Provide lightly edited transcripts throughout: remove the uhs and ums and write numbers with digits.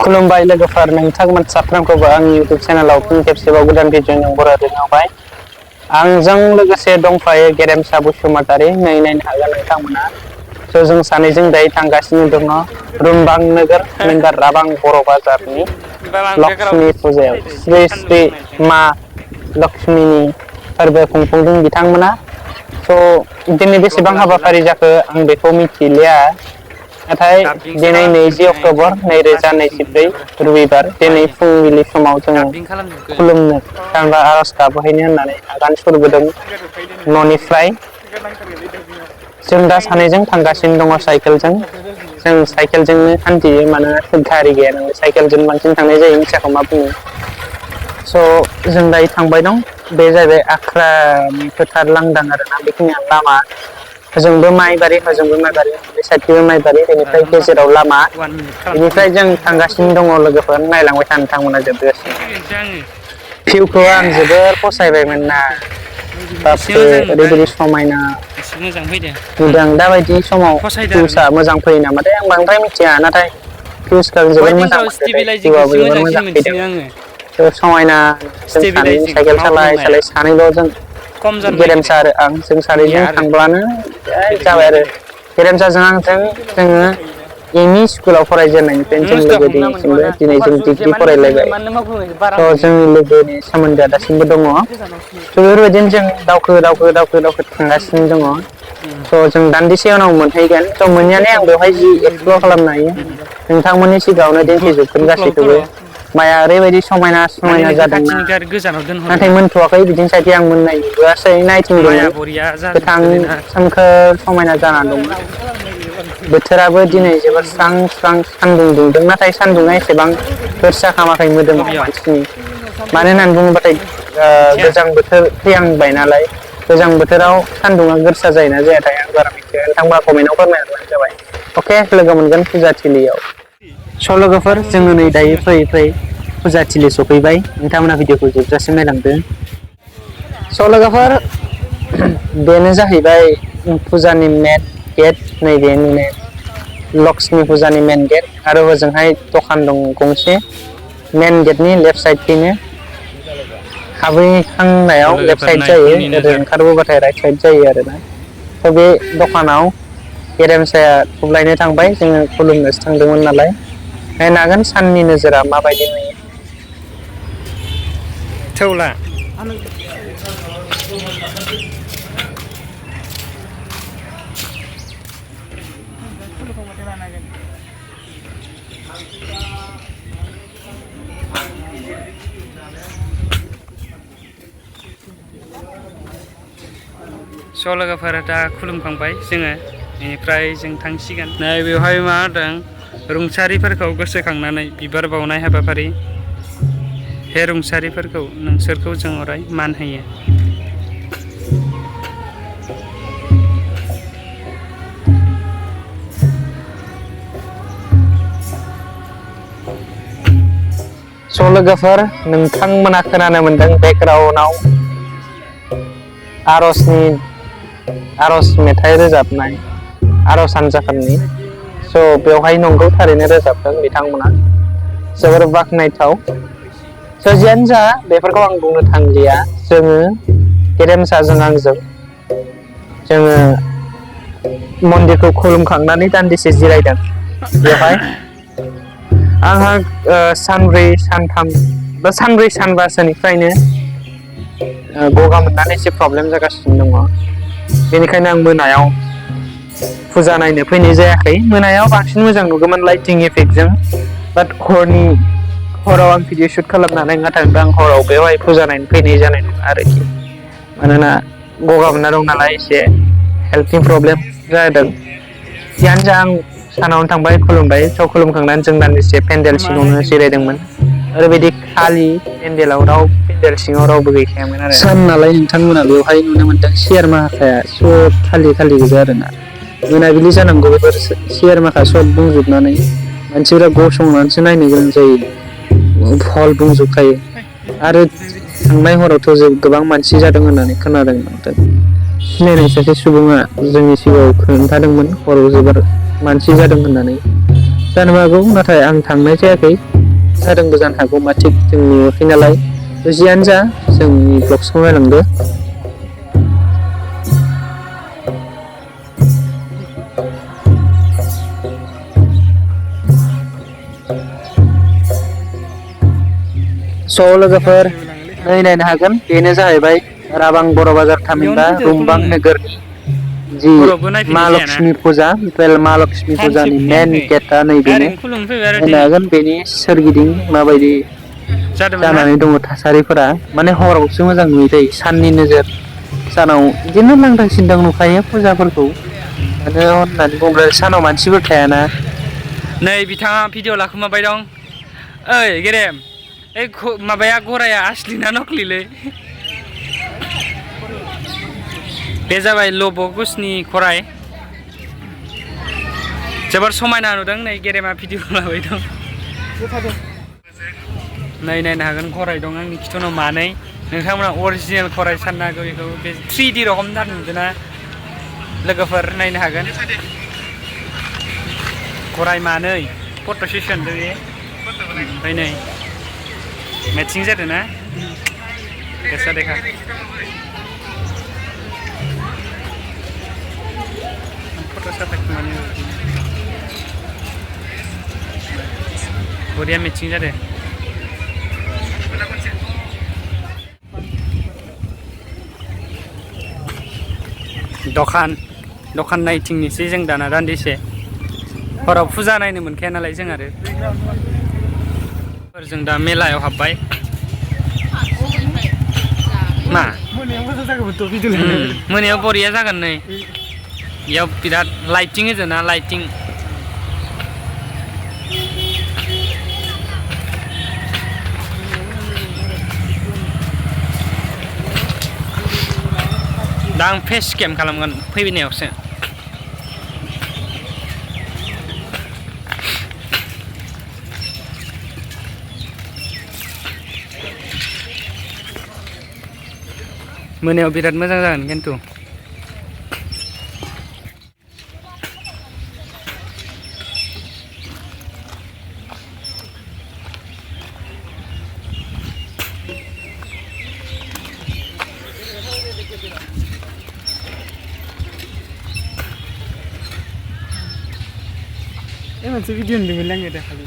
खुलुमबाय लोगोफोर नोंथांमोन साफ्रोमखौबो आंनि इउट्युब चेनेलाव फिन खेबसेबाव गोदान भिडिअजों बरायनाय आंजों लोगोसे दंफायो गेरेमसा बसुमतारी नै नायनो हागोन नोंथांमोना स' जों सानैजों दायो थांगासिनो दङ रुमबां नोगोर मेम्बार राबां बर' बाजारनि लक्ष्मी फुजायाव श्री श्री मा लक्ष्मीनि फोरबो खुंफुंदों बिथांमोना स' दिनै बेसेबां हाबाफारि जाखो आं बेखौ मिथिलिया नाथाय दिनै 20 अक्ट'बर 2024 रबिबार दिनै फुंबिलि समाव जोङो खुलुमनो थांबा आर'ज गाबहैनो होननानै आगान सुरबोदों न'निफ्राय जों दा सानैजों थांगासिनो दङ साइकेलजों जों साइकेलजोंनो हान्थियो मानोना गारि गैया नालाय साइकेलजों बांसिन थांनाय जायो मिथियाखौ मा बुङो स' जों दायो थांबाय दं बे जाहैबाय आख्रानि फोथार लांदां आरोना बेखिनिया लामा होजोंबो माइबारि होजोंबो माइबारि बे साइडथिबो माइबारि बेनिफ्राय गेजेराव लामा बेनिफ्राय जों थांगासिनो दङ लोगोफोर नायलांबाय था नोंथांमोना जोबजासिम भिउखौ आं जोबोर फसायबायमोन ना बापरे ओरैबायदि समायना नुदों दाबायदि समाव भिउसआ मोजां फैयो नामाथाय आं बांद्राय मिथिया नाथाय भिउसखौ आं जोबोर मोजां मोनदों भिउआबो जोबोर मोजां फैदों समायना जों सानैजों साइकेल सालाय सालाय सानैल' जों गेरेमसा आरो आं जों सानैजों थांब्लानो जाबाय आरो गेरेमसाजों आंजों जोङो एमइ स्कुलाव फरायजेननायनिफ्रायनो जों लोगो दिनैसिमबो दिनै जों डिग्रि फरायलायबाय जोंनि लोगोनि सोमोन्दोआ दासिमबो दङ स' बेफोरबायदिनो जों दावखो थांगासिनो दङ स' जों दान्दिसे उनाव मोनहैगोन स' मोनहैनानै आं बेवहाय जि एक्सप्लर खालामनो हायो नोंथांमोननि सिगाङावनो दिन्थिजोबगोन गासैखौबो माया ओरैबायदि समायना जादोंना नाथाय मोनथ'वाखै बिदिनो साइडखै आं मोननाय नुबोआसै नायथिंदोंमोन गोथां सोमखोर समायना जाना दंमोन बोथोराबो दिनै जोबोर स्रां स्रां सान्दुं दुंदों नाथाय सान्दुंआ एसेबां गोरसा खामाखै मोदोमाव मानसिनि मानो होननानै बुङोबाथाय गोजां बोथोर फैहांबाय नालाय गोजां बोथोराव सान्दुंआ गोरसा जायोना जायाथाय आं बारा मिथिया नोंथांमोना कमेन्टआव फोरमायना होबानो जाबाय अके लोगो मोनगोन फुजाथिलियाव स' लोगोफोर जोङो नै दायो फैयै फैयै फुजाथिलि सफैबाय नोंथांमोना भिडिअखौ जोबजासिम नायलांदो स' लोगोफोर बेनो जाहैबाय फुजानि मेन गेट नैबे नुनाय लक्ष्मी फुजानि मेन गेट आरो ओजोंहाय दखान दं गंसे मेन गेटनि लेफ्ट साइडथिंनो हाबहैखांनायाव लेफ्ट साइड जायो ओरै ओंखारबोबाथाय राइट साइड जायो आरोना थ' बे दखानाव गेरेमसाया थुबलायनो थांबाय जोङो खुलुमनोसो थांदोंमोन नालाय नायनो हागोन साननि नोजोरा माबायदि नुयो थौला स' लोगोफोरा दा खुलुमखांबाय जोङो बेनिफ्राय जों थांसिगोन नै बेवहाय मा होदों रुंसारिफोरखौ गोसोखांनानै बिबार बावनाय हाबाफारि हे रुंसारिफोरखौ नोंसोरखौ जों अराय मान होयो स' लोगोफोर नोंथांमोना खोनानो मोनदों बेकग्राउन्डआव आर'ज मेथाइ रोजाबनाय आर'ज हान्जाफोरनि स' बेवहाय नंगौ थारैनो रोजाबदों बिथांमोना जोबोर बाख्नायथाव स' जियानो जा बेफोरखौ आं बुंनो थांलिया जोङो गेरेमसाजों आंजों जोङो मन्दिरखौ खुलुमखांनानै दान्दिसे जिरायदों बेवहाय आंहा सानब्रै सानबासोनिफ्रायनो गगा मोननानै एसे प्रब्लेम जागासिनो दङ बेनिखायनो आं मोनायाव फुजा नायनो फैनाय जायाखै मोनायाव बांसिन मोजां नुगौमोन लाइटिं इफेक्टजों बाट हराव आं भिडिअ शुट खालामनो हानाय नङा थांदों आं हराव बेवहाय फुजा नायनो फैनाय जानाय नङा आरोखि मानोना गगा मोनना दं नालाय एसे हेल्थनि प्रब्लेम जादों जियानो जा आं सानावनो थांबाय खुलुमबाय स' खुलुमखांनानै जों दान्दिसे पेन्देल सिङावनो जिरायदोंमोन ओरैबायदि खालि पेन्देल सिङाव रावबो गैखायामोन आरो सान नालाय नोंथांमोना बेवहाय नुनो मोनदों सियार माखाया सब खालि गोजा आरोना मोनाबिलि जानांगौ बेफोर सियार माखा सब बुंजोबनानै मानसिफोरा गसंनानैसो नायनो गोनां जायो हल बुंजोबखायो आरो थांनाय हरावथ' गोबां मानसि जादों होननानै खोनादों सिनायनाय सासे सुबुङा जोंनि सिगाङाव खोन्थादोंमोन हराव जोबोर मानसि जादों होननानै जानो हागौ नाथाय आं थांनाय जायाखै जादोंबो जानो हागौ मा थिग जों नुवाखै नालाय जियानो जा जोंनि ब्लग्सखौ नायलांदो स' लोगोफोर नै नायनो हागोन बेनो जाहैबाय राबां बर' बाजार बेयावनो थामहिनबा फैदो रुमबां खुलुमनो नोगोरनि जि हरावबो नायफैनाय मा जायाना लक्ष्मि फुजा मा लक्ष्मि सानसेबो फुजानि मेन फैयाखै गेटआ नैबेनो डाइरेक्ट खुलुमनो फैबाय आरो नायनो दिनै हागोन बेनि सोरगिदिं माबायदि जादोंमोन ना जानानै दङ थासारिफोरा माने हरावसो मोजां नुयो दै साननि नोजोर सानाव बिदिनो लांदां सिनदां नुखायो फुजाफोरखौ मानो होननानै बुङोब्ला सानाव मानसिफोर थायाना नै बिथाङा भिडिअ' लाखुमाबाय दं ओइ गेरेम ओइ माबाया गराया आसलि ना नख्लिलै बे जाबाय लब' कुसनि गराय जोबोर समायना नुदों नै गेरेमा भिडिअ' लाबाय दं नै नायनो हागोन गराय दं आंनि खिथुनाव मानै नोंथांमोना अरिजिनेल गराय साननो हागौ बेखौ बे 3D रखम थार नुदोंना लोगोफोर नायनो हागोन गराय मानै फट' सेसन बे ओमफ्राय नै मेटसिं जादों ना गोसा देखा फट' साफायखोमानो बरिया मेटसिं जादों दखान नायथिंनोसै जों दाना दान्दिसे हराव फुजा नायनो मोनखाया नालाय जों आरो जों दा मेलायाव हाबबाय मा मोनायाव बरिया जागोन नै बेयाव बिराद लाइटिं होजोना लाइटिं दा आं फेस केम खालामगोन फैनायावसो मोनायाव बिराद मोजां जागोन खिन्थु मोनसे भिडिअ नुदोंमोन आङो दाखालि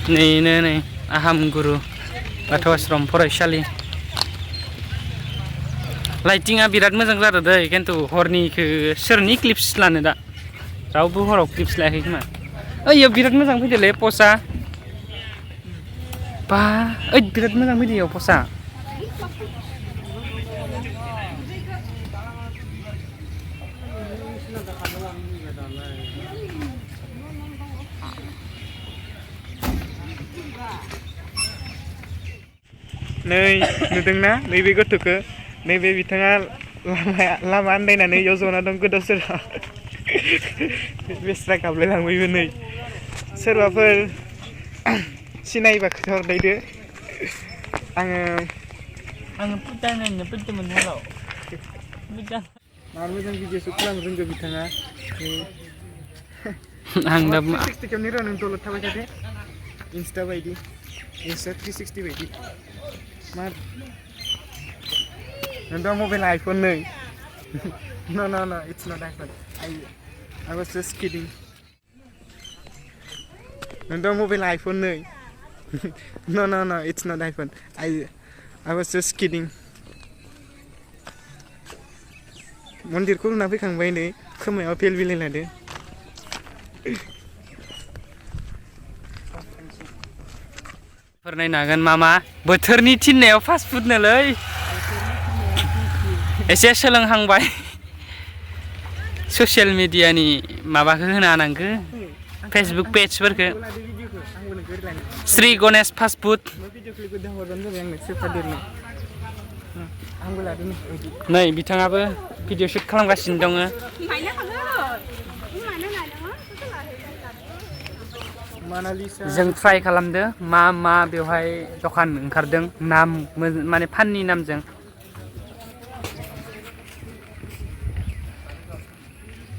नै आहम गुरु बाथौ आश्रम फरायसालि लाइटिंआ बिराद मोजां जादों दै खिन्थु हरनिखौ सोरनि क्लिप्स लानो दा रावबो हराव क्लिप्स लायाखै खोमा ओइयाव बिराद मोजां फैदोंलै पस्टआ बा ओइ बिराद मोजां फैदों इयाव पस्टआ नै नुदोंना नैबे गथ'खौ नैबे बिथाङा लामा आन्दायनानै इयाव जना दं गोदाव सोराव बेस्रा गाबलायलांबायबो नै सोरबाफोर सिनायोबा खोन्थाहरलायदो आङो पुटा नायनो फैदोंमोन हराव मार मोजां भिडिअ शुट खालामनो रोंगौ बिथाङा आं दा 360 खेबनि र' नों दलद थाबाय थादो इन्स्टा 360 बायदि मार नोंथ' मबाइल आइफोन नै no it's not iPhone I was just kidding नोंथ' मबाइल आइफोन नै no it's not iPhone I was just kidding मन्दिरखौ नुना फैखांबाय नै खोमायाव फेल बिलाइ लादो नायनो हागोन मा बोथोरनि थिननायाव फास्ट फुड नोलै एसे सोलोंहांबाय ससियेल मिडियानि माबाखौ होनो हानांगौ फेसबुक पेजफोरखौ श्री गणेश फास्ट फुड नै बिथाङाबो भिडिअ शुट खालामगासिनो दङ जों ट्राइ खालामदो मा बेवहाय दखान ओंखारदों नाम माने फाननि नामजों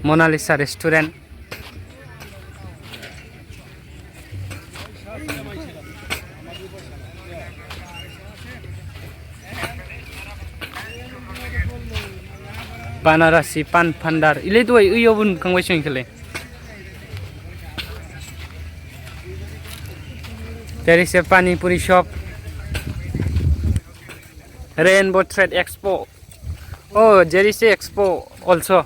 Monalisa restaurant Banarasi Pan Bhandar ile doi uyo bun kangbai sing kele There is a Pani Puri shop Rainbow Trade Expo Oh there is a expo also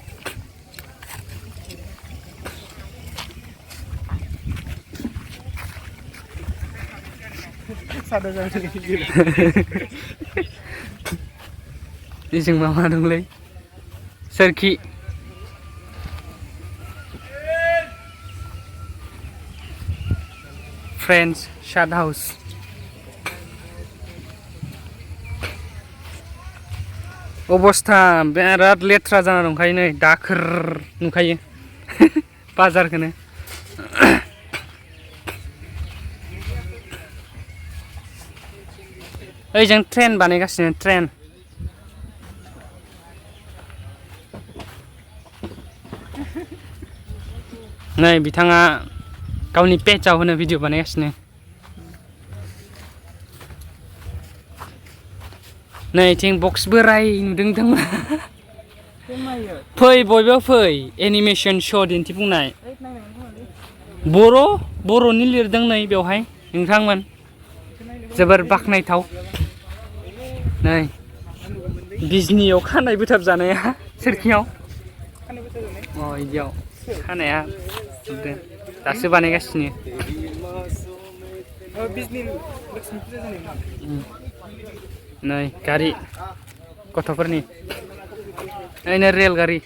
Ising mama dongलै Serki Friends Shad House अबस्था बिराद लेथ्रा जाना दंखायो नै दाखोर नुखायो बाजारखौनो ओइजों train बानायगासिनो train नै बिथाङा गावनि पेजआव होनो भिडिअ बानायगासिनो नै थिं बक्स बोराय नुदों बिथांमोना फै बयबो फै एनिमेशन श' दिन्थिफुंनाय बर'नि लिरदों नै बेवहाय नोंथांमोन जोबोर बाख्नायथाव नै बिजनियाव खानाय बोथाब जानाया सोरखियाव अ इदियाव खानाया दासो बानायगासिनो नै गारि गथ'फोरनि ओइनो रेल गारि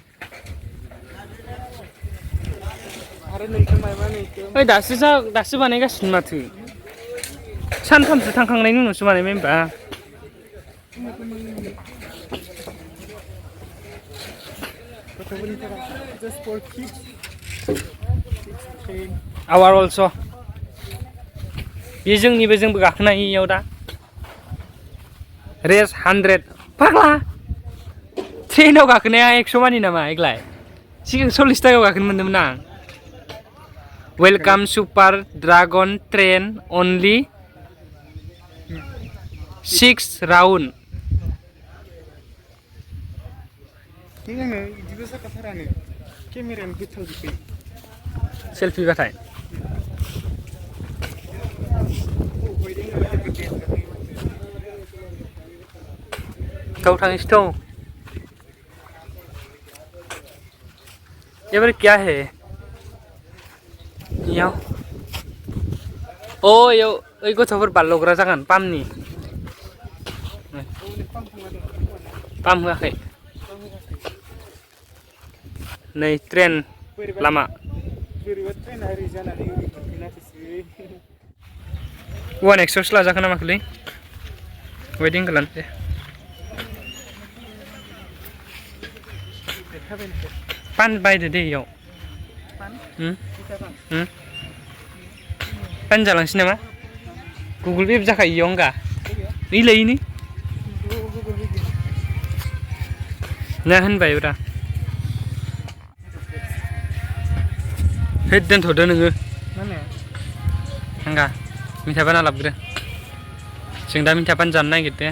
ओइ दासो बानायगासिनो माथो सानथामसो थांखांनायनि उनावसो बानायबाय होमबा Our also बे जोंनिबो जोंबो गाखोनो हायो इयाव दा रेस 100 फाग्ला ट्रेनाव गाखोनाया 100 मानि नामा एग्लाय सिगां 40 टाकायाव गाखोनो मोन्दोंमोन आं वेलकाम सुपार ड्रागन ट्रेन अनलि 6 राउन्ड सेल्फि बाथाय तो थांसै तो ये बार क्या है याव ओ याव ओइ गथ'फोर बारलग्रा जागोन पाम्पनि पाम्प होआखै नै ट्रेन लामा वन एक्सप्रेस लाजाखो नामाखैलै वेटिं खालामसै पान बायदो दे इयाव पान जालांसै नामा गुगल पे जाखायो इयाव होनगा इलायनो ना होनबाय ब्रा हे दोनथ'दो नोङो होनगा मिथा पाना लाबोदो जों दा मिथा पान जानो नागिरदो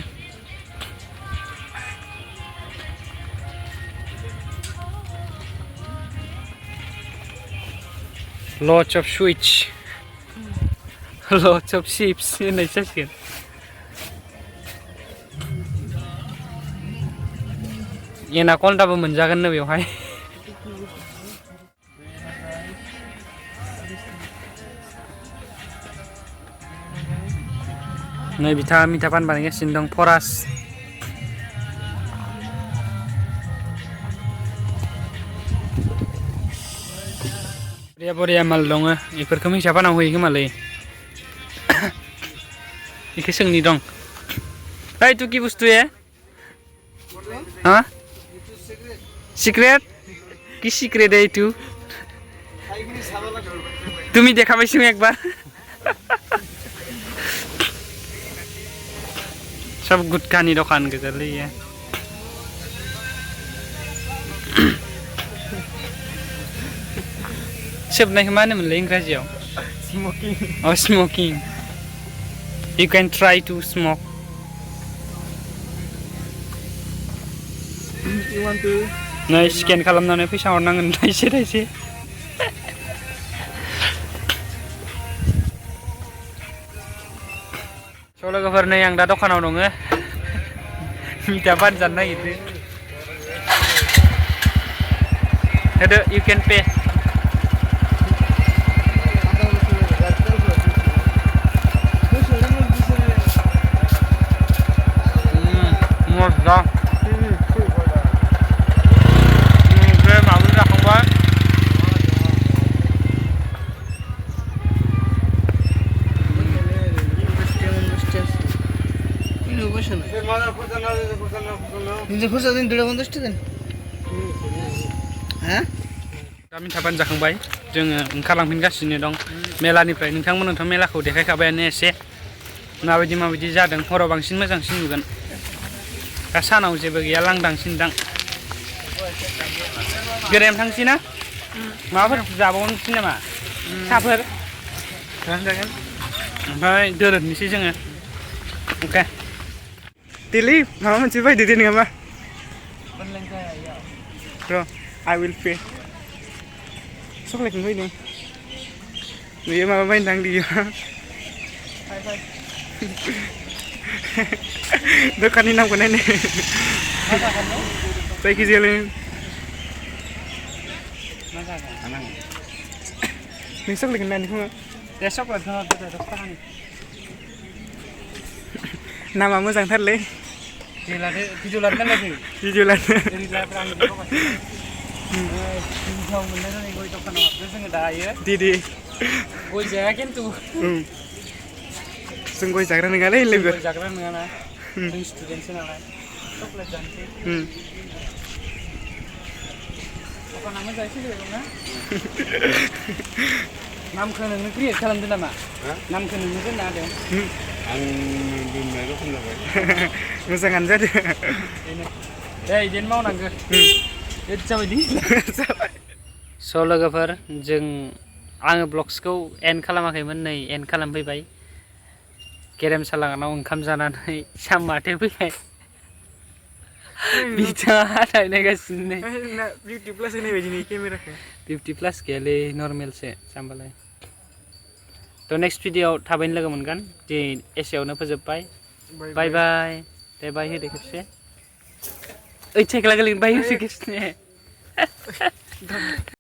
Lots of sweets, lots of chips होननाय जासिगोन एनाकन्डाबो मोनजागोन नो बेवहाय नै बिथाङा मिथा पान बानायगासिनो दं फरास बरिया माल दङ बेफोरखौ मिथा पानाव होयो खोमालै बेखौ सोंनि दं ओइ तू की बुस्तु है हाँ सिक्रेट की सिक्रेट है तू तुम्ही देखा पाइছো एक बार सब गुटखानि दखान गोजालै सोबनायखौ मा होनोमोनलै इंराजियाव? Smoking. Oh, smoking. You can try to smoke. You want to? नै स्केन खालामनानै फैसा हरनांगोन थाइसे थाइसे। स' लोगोफोर नै आं दा दखानाव दङ। मिथा पान जानो नागिरदों। होदो you can pay. मोजां। ओमफ्राय माबा जाखांबाय? दा मिथा पान जाखांबाय जोङो ओंखारलांफिनगासिनो दं मेलानिफ्राय। नोंथांमोननोथ' मेलाखौ देखायखाबायानो एसे माबायदि जादों। हराव बांसिन मोजांसिन नुगोन। दा सानाव जेबो गैया लांदांसिनदां। बेरायनो थांसै ना? माबाफोर जाबावनोसै नामा? साहाफोर जागोन। ओमफ्राय दोरोदनोसै जोङो। अके। Tilly, माबा मोनसे बायदो दे नङाबा। र' I will pay. चक्लेटखौ फैदों। बेयो माबा बायनो थांदों। दखाननि नामखौ नायनो। जायखिजाया नों चक्लेटखौ नायनो खोमा। दे चक्लेट दङ 10 थाखानि। नामा मोजांथारलै। भिडिअ लानो नालाय भिडिअ लानो। गोथाव मोननाय जानाय गय दखानाव हाबदों जोङो दायो। दे गय जाया खिन्थु। जों गय जाग्रा नङालै लोगो। गय जाग्रा नङाना जों स्टुडेन्टसो नालाय चक्लेट जानोसै। दखाना मोजाङै सोलिबाय दं ना? नामखौ नोंनो क्रियेट खालामदो नामा? नामखौ नोंनो दोनना होदों? आं दोननाय रखम जाबाय। मोजाङानो जादों। दे बिदिनो मावनांगौ। जाबायदि जाबाय। स' लोगोफोर आङो ब्लग्सखौ एन्ड खालामाखैमोन, नै एन्ड खालामफैबाय। गेरेमसा लागानाव ओंखाम जानानै सामाथो फैबाय। बिथाङा हाथाय नायगासिनो। 50+ होनाय बायदि केमेराखौ। 50+ गैयालै नर्मेलसो जाम्बालाय। थ' नेक्स्ट भिडिअ'आव थाबैनो लोगो मोनगोन। दिनै एसेयावनो फोजोबबाय। बाय बाय। दे बाय होदो खेबसे। ओइ साइकेला गोलैगोन बाय होसो खेबसे।